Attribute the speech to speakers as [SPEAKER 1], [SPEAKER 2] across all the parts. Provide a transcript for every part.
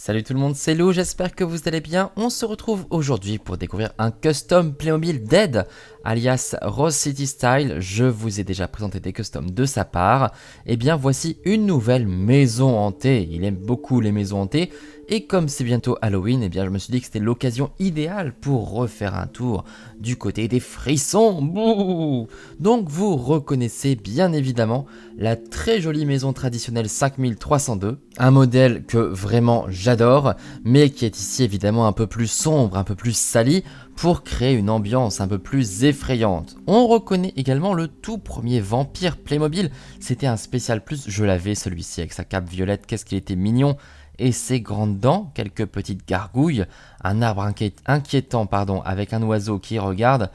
[SPEAKER 1] Salut tout le monde, c'est Lou, j'espère que vous allez bien. On se retrouve aujourd'hui pour découvrir un custom Playmobil Dead, alias Rose City Style. Je vous ai déjà présenté des customs de sa part. Et bien voici une nouvelle maison hantée. Il aime beaucoup les maisons hantées. Et comme c'est bientôt Halloween, je me suis dit que c'était l'occasion idéale pour refaire un tour du côté des frissons. Bouh. Donc vous reconnaissez bien évidemment la très jolie maison traditionnelle 5302, un modèle que vraiment j'adore, mais qui est ici évidemment un peu plus sombre, un peu plus sali, pour créer une ambiance un peu plus effrayante. On reconnaît également le tout premier vampire Playmobil, c'était un spécial plus, je l'avais celui-ci avec sa cape violette, qu'est-ce qu'il était mignon, et ses grandes dents, quelques petites gargouilles, un arbre inquiétant avec un oiseau qui regarde,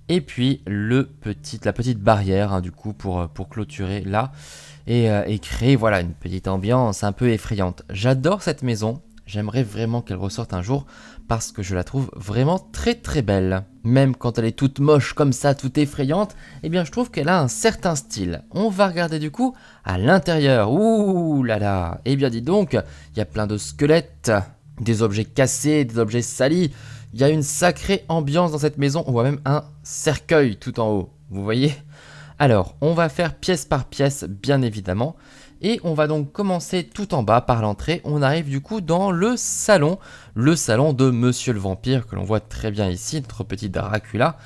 [SPEAKER 1] et puis la petite barrière du coup pour clôturer là et créer voilà une petite ambiance un peu effrayante. J'adore cette maison, j'aimerais vraiment qu'elle ressorte un jour parce que je la trouve vraiment très très belle. Même quand elle est toute moche comme ça, toute effrayante, je trouve qu'elle a un certain style. On va regarder du coup à l'intérieur. Ouh là là. Dis donc, il y a plein de squelettes, des objets cassés, des objets salis. Il y a une sacrée ambiance dans cette maison, on voit même un cercueil tout en haut, vous voyez? Alors, on va faire pièce par pièce, bien évidemment, et on va donc commencer tout en bas par l'entrée. On arrive du coup dans le salon de Monsieur le Vampire, que l'on voit très bien ici, notre petit Dracula,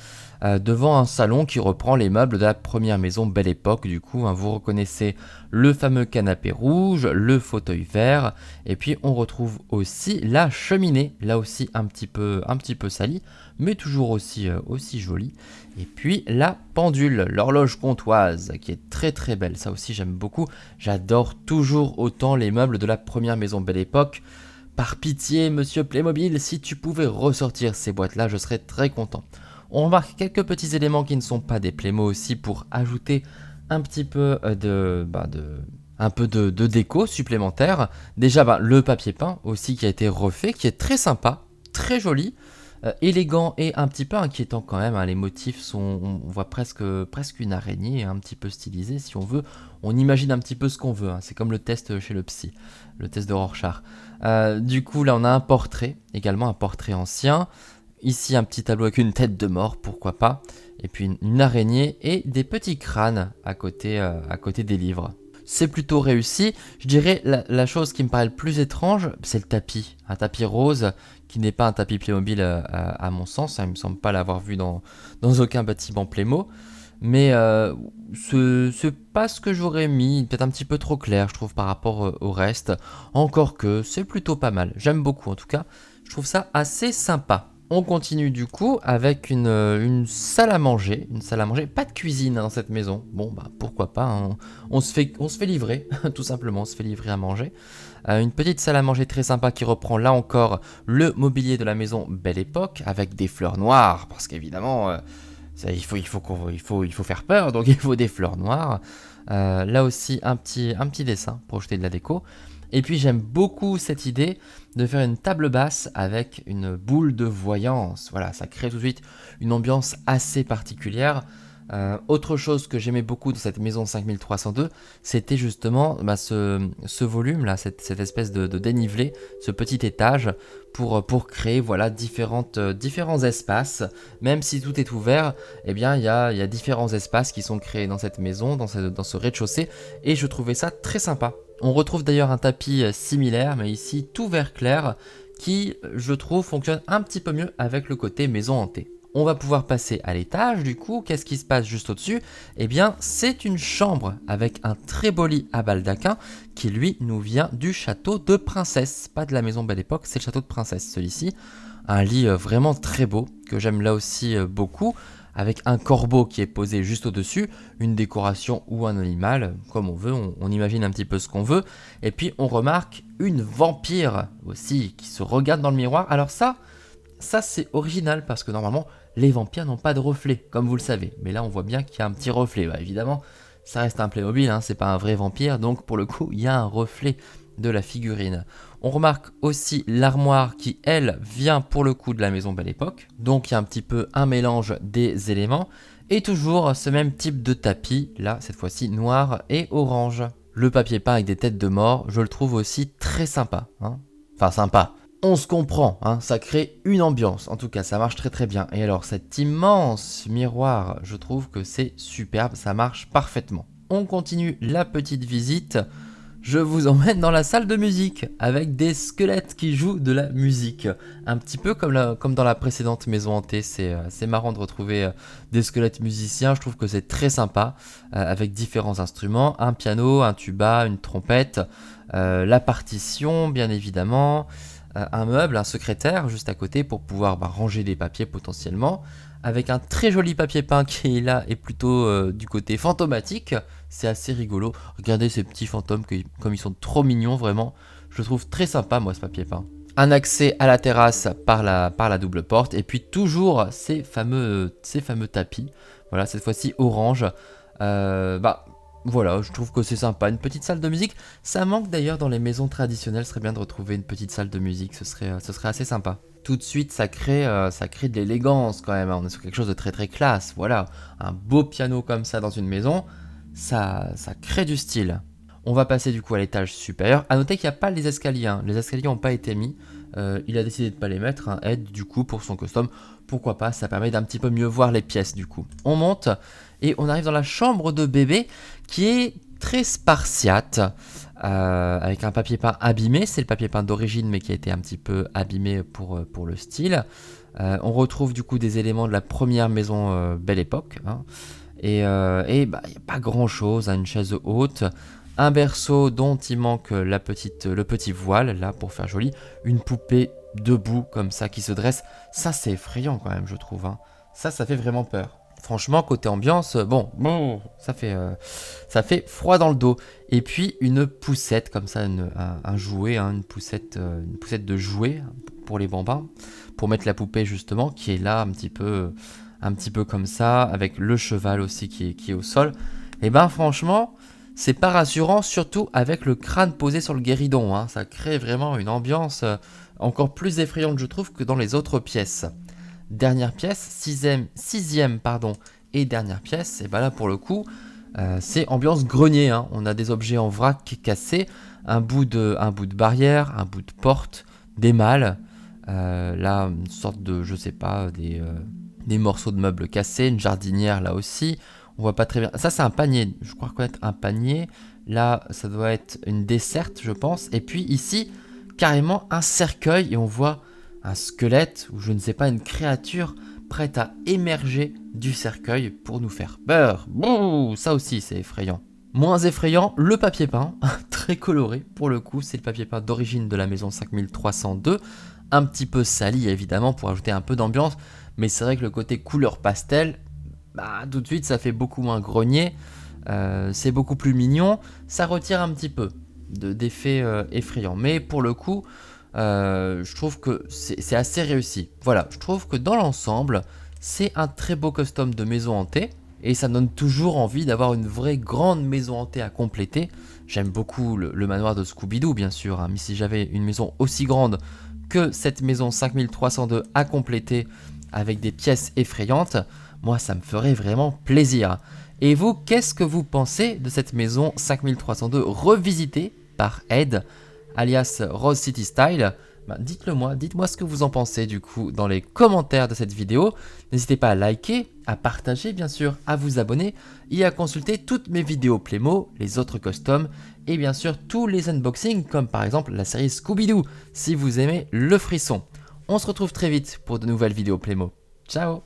[SPEAKER 1] devant un salon qui reprend les meubles de la première maison Belle Époque. Du coup, vous reconnaissez le fameux canapé rouge, le fauteuil vert, et puis on retrouve aussi la cheminée, là aussi un petit peu salie, mais toujours aussi jolie. Et puis la pendule, l'horloge comptoise, qui est très très belle, ça aussi j'aime beaucoup. J'adore toujours autant les meubles de la première maison Belle Époque. Par pitié, monsieur Playmobil, si tu pouvais ressortir ces boîtes-là, je serais très content. On remarque quelques petits éléments qui ne sont pas des Playmo aussi pour ajouter un petit peu de déco supplémentaire. Déjà, le papier peint aussi qui a été refait, qui est très sympa, très joli, élégant et un petit peu inquiétant quand même. Les motifs sont, on voit presque une araignée, un petit peu stylisée si on veut. On imagine un petit peu ce qu'on veut. C'est comme le test chez le psy, le test de Rorschach. Du coup, là, on a un portrait, également un portrait ancien. Ici, un petit tableau avec une tête de mort, pourquoi pas. Et puis une araignée et des petits crânes à côté des livres. C'est plutôt réussi. Je dirais la chose qui me paraît le plus étrange, c'est le tapis. Un tapis rose qui n'est pas un tapis Playmobil à mon sens. Il me semble pas l'avoir vu dans aucun bâtiment Playmo. Mais c'est pas ce que j'aurais mis. Peut-être un petit peu trop clair, je trouve, par rapport au reste. Encore que c'est plutôt pas mal. J'aime beaucoup en tout cas. Je trouve ça assez sympa. On continue du coup avec une salle à manger. Pas de cuisine dans cette maison. Bon, pourquoi pas. On se fait livrer, tout simplement. On se fait livrer à manger. Une petite salle à manger très sympa qui reprend là encore le mobilier de la maison Belle Époque avec des fleurs noires. Parce qu'évidemment, il faut faire peur. Donc il faut des fleurs noires. Là aussi, un petit dessin pour jeter de la déco. Et puis j'aime beaucoup cette idée de faire une table basse avec une boule de voyance. Voilà, ça crée tout de suite une ambiance assez particulière. Autre chose que j'aimais beaucoup dans cette maison 5302, c'était justement ce volume là, cette espèce de dénivelé, ce petit étage pour créer voilà différents espaces. Même si tout est ouvert, il y a différents espaces qui sont créés dans cette maison, dans ce rez-de-chaussée, et je trouvais ça très sympa. On retrouve d'ailleurs un tapis similaire, mais ici tout vert clair, qui, je trouve, fonctionne un petit peu mieux avec le côté maison hantée. On va pouvoir passer à l'étage, du coup, qu'est-ce qui se passe juste au-dessus? C'est une chambre avec un très beau lit à baldaquin qui, lui, nous vient du château de princesse. Pas de la maison Belle Époque, c'est le château de princesse, celui-ci. Un lit vraiment très beau, que j'aime là aussi beaucoup, avec un corbeau qui est posé juste au-dessus, une décoration ou un animal, comme on veut, on imagine un petit peu ce qu'on veut. Et puis on remarque une vampire aussi qui se regarde dans le miroir. Alors ça c'est original parce que normalement les vampires n'ont pas de reflet, comme vous le savez. Mais là on voit bien qu'il y a un petit reflet. Évidemment, ça reste un Playmobil, c'est pas un vrai vampire, donc pour le coup il y a un reflet de la figurine. On remarque aussi l'armoire qui, elle, vient pour le coup de la maison Belle Époque. Donc il y a un petit peu un mélange des éléments. Et toujours ce même type de tapis, là, cette fois-ci noir et orange. Le papier peint avec des têtes de mort, je le trouve aussi très sympa. Enfin, sympa. On se comprend, hein, ça crée une ambiance. En tout cas, ça marche très très bien. Et alors, cet immense miroir, je trouve que c'est superbe, ça marche parfaitement. On continue la petite visite. Je vous emmène dans la salle de musique avec des squelettes qui jouent de la musique. Un petit peu comme dans la précédente maison hantée, c'est marrant de retrouver des squelettes musiciens, je trouve que c'est très sympa, avec différents instruments, un piano, un tuba, une trompette, la partition bien évidemment, un meuble, un secrétaire juste à côté pour pouvoir ranger des papiers potentiellement, avec un très joli papier peint qui est là et plutôt du côté fantomatique. C'est assez rigolo. Regardez ces petits fantômes, comme ils sont trop mignons, vraiment. Je le trouve très sympa, moi, ce papier peint. Un accès à la terrasse par la double porte. Et puis toujours ces fameux tapis. Voilà, cette fois-ci orange. Voilà, je trouve que c'est sympa. Une petite salle de musique. Ça manque d'ailleurs dans les maisons traditionnelles. Ce serait bien de retrouver une petite salle de musique. Ce serait assez sympa. Tout de suite, ça crée de l'élégance quand même. On est sur quelque chose de très très classe. Voilà, un beau piano comme ça dans une maison, ça crée du style. On va passer du coup à l'étage supérieur. A noter qu'il n'y a pas les escaliers. Hein. Les escaliers n'ont pas été mis. Il a décidé de ne pas les mettre. Hein. Ed, du coup, pour son custom, pourquoi pas, ça permet d'un petit peu mieux voir les pièces du coup. On monte et on arrive dans la chambre de bébé qui est très spartiate. Avec un papier peint abîmé, c'est le papier peint d'origine mais qui a été un petit peu abîmé pour le style. On retrouve du coup des éléments de la première maison Belle Époque. Hein. Et il n'y a pas grand chose, hein, une chaise haute, un berceau dont il manque le petit voile là pour faire joli, une poupée debout comme ça qui se dresse, ça c'est effrayant quand même je trouve. Hein. Ça fait vraiment peur. Franchement, côté ambiance, bon, ça fait froid dans le dos. Et puis une poussette comme ça, un jouet, hein, une poussette de jouet pour les bambins, pour mettre la poupée justement, qui est là un petit peu comme ça, avec le cheval aussi qui est au sol. Et ben franchement, c'est pas rassurant, surtout avec le crâne posé sur le guéridon. Hein. Ça crée vraiment une ambiance encore plus effrayante, je trouve, que dans les autres pièces. Dernière pièce, sixième et dernière pièce, et ben là pour le coup, c'est ambiance grenier. Hein. On a des objets en vrac cassés, un bout de barrière, un bout de porte, des malles, là une sorte de, je sais pas, des morceaux de meubles cassés, une jardinière là aussi. On voit pas très bien. Ça c'est un panier, je crois reconnaître un panier. Là ça doit être une desserte je pense. Et puis ici carrément un cercueil et on voit un squelette ou je ne sais pas une créature prête à émerger du cercueil pour nous faire peur. Bouh, ça aussi c'est effrayant. Moins effrayant, le papier peint, très coloré pour le coup, c'est le papier peint d'origine de la maison 5302, un petit peu sali évidemment pour ajouter un peu d'ambiance, mais c'est vrai que le côté couleur pastel, tout de suite ça fait beaucoup moins grenier, c'est beaucoup plus mignon, ça retire un petit peu d'effet effrayant, mais pour le coup, je trouve que c'est assez réussi. Voilà, je trouve que dans l'ensemble, c'est un très beau custom de maison hantée. Et ça me donne toujours envie d'avoir une vraie grande maison hantée à compléter. J'aime beaucoup le manoir de Scooby-Doo, bien sûr. Hein, mais si j'avais une maison aussi grande que cette maison 5302 à compléter avec des pièces effrayantes, moi, ça me ferait vraiment plaisir. Et vous, qu'est-ce que vous pensez de cette maison 5302 revisitée par Ed, alias Rose City Style? Dites-le moi, dites-moi ce que vous en pensez du coup dans les commentaires de cette vidéo. N'hésitez pas à liker, à partager bien sûr, à vous abonner et à consulter toutes mes vidéos Playmo, les autres customs et bien sûr tous les unboxings comme par exemple la série Scooby-Doo si vous aimez le frisson. On se retrouve très vite pour de nouvelles vidéos Playmo. Ciao!